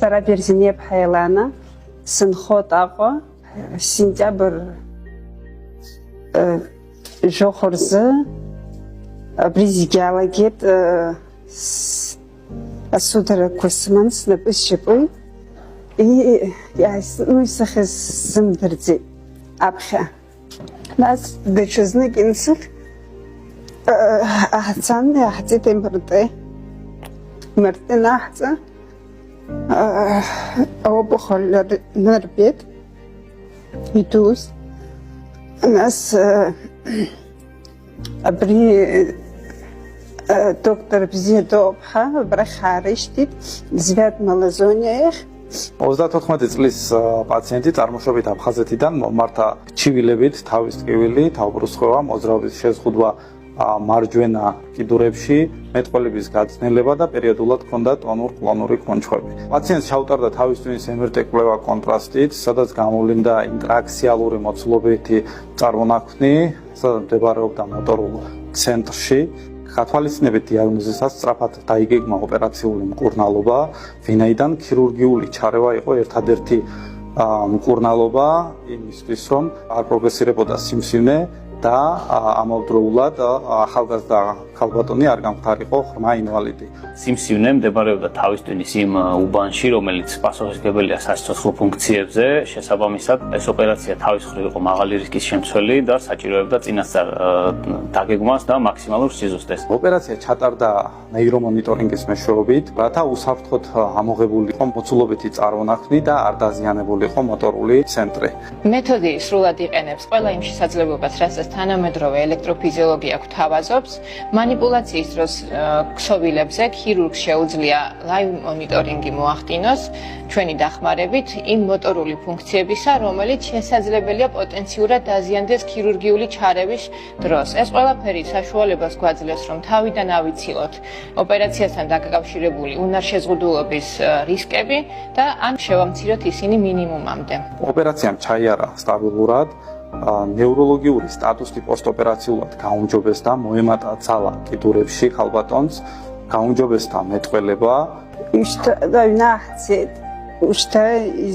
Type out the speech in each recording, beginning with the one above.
Стараберзине Пхайлана, Сынхот Аго, сентябрь Жохорзы, Бризигялагет, Асудара Косманс, Напышчипы, и я сахис Сымдерди Абха. Нас дочезны кинцев, Ахцанны, Ахти Темперте, Мертенахца, Обухоллер Нербет, Итус, нас Абри доктор Бзедобха, Брахариштит, Звят Малазониях. 34 წლის პაციენტი წარმოშობით აფხაზეთიდან მომართა ჩივილებით თავის ტკივილი, თავბრუსხვევა, მოძრაობის შეზღუდვა მარჯვენა კიდურებში, მეტყველების გაძნელება და პერიოდულად ჰქონდა ტონურ-კლონური კონჩხვები. პაციენტს ჩაუტარდა თავის ტვინის MRT კვლევა კონტრასტით, სადაც გამოვლინდა ინტრაქსიალური მოცულობითი წარმონაქმნი, სადაც მდებარეობდა მოტორულ ცენტრში. Გათვალისწინებით დიაგნოზისას სწრაფად დაიგეგმა ოპერაციული მკურნალობა, ვინაიდან ქირურგიული ჩარევა იყო ერთადერთი მკურნალობა იმისთვის, რომ არ პროგრესირებოდა სიმსივნე და ამავდროულად ახალგაზრდა ქალბატონი არ გამხდარიყო ღრმა ინვალიდი. სიმსივნე მდებარეობდა თავის ტვინის იმ უბანში, რომელიც პასუხისმგებელია სასიცოცხლო ფუნქციებზე. შესაბამისად, ეს ოპერაცია თავის მხრივ იყო მაღალი რისკის შემცველი და საჭიროებდა წინასწარ დაგეგმვას და მაქსიმალურ სიზუსტეს. ოპერაცია ჩატარდა ნეირომონიტორინგის მეშვეობით, რათა უსაფრთხოდ ამოღებული იყო მოცულობითი წარმონაქმნი და არ დაზიანებულიყო მოტორული ცენტრი. მეთოდი სრულად იყენებს ყველა იმ შესაძლებლობას, რასაც თანამედროვე ელექტროფიზიოლოგია გვთავაზობს. Манипуляციის დროს ქსოვილებზე ქირურგს შეუძლია ლაივ მონიტორინგი მოახდინოს ჩვენი დახმარებით იმ მოტორული ფუნქციებისა, რომელიც შესაძლებელია პოტენციურად დაზიანდეს ქირურგიული ჩარევის დროს. ეს ყველაფერი საშუალებას გვაძლევს, რომ თავიდან ავიცილოთ ოპერაციასთან დაკავშირებული უნარშეზღუდულობის რისკები და ან შევამციროთ ისინი მინიმუმამდე. ოპერაციამ ჩაიარა სტაბილურად. Neurologიური სტატუსი პოსტოპერაციულად გაუმჯობესდა, მოემატა ძალა კიდურებში ქალბატონს, გაუმჯობესდა მეტყველება. Უშта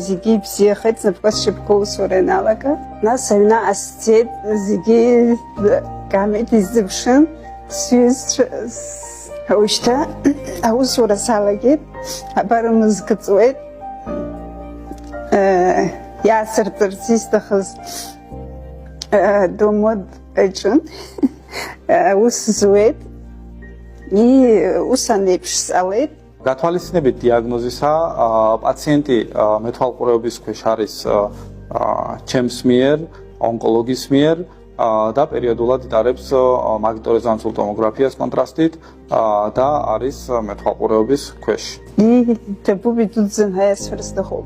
зиги психет запас шипкоусоренalaka. Нас вина асцет зиги гамет избшин сюз ушта аусурасалагет абарымыз гыцует. Ясыртырсистахыз Домод ეჭვენ უსზუეთ и უსანებსალეთ გათვალისწინებით დიაგნოზისა პაციენტი მეთვალყურეობის ქვეშ არის ჩემს მიერ, ონკოლოგის მიერ და პერიოდულად იტარებს მაგნიტორეზონანსულ ტომოგრაფიას კონტრასტით და არის მეთვალყურეობის ქვეშ. და ბუბი თუძენ ჰაესფერს და ხო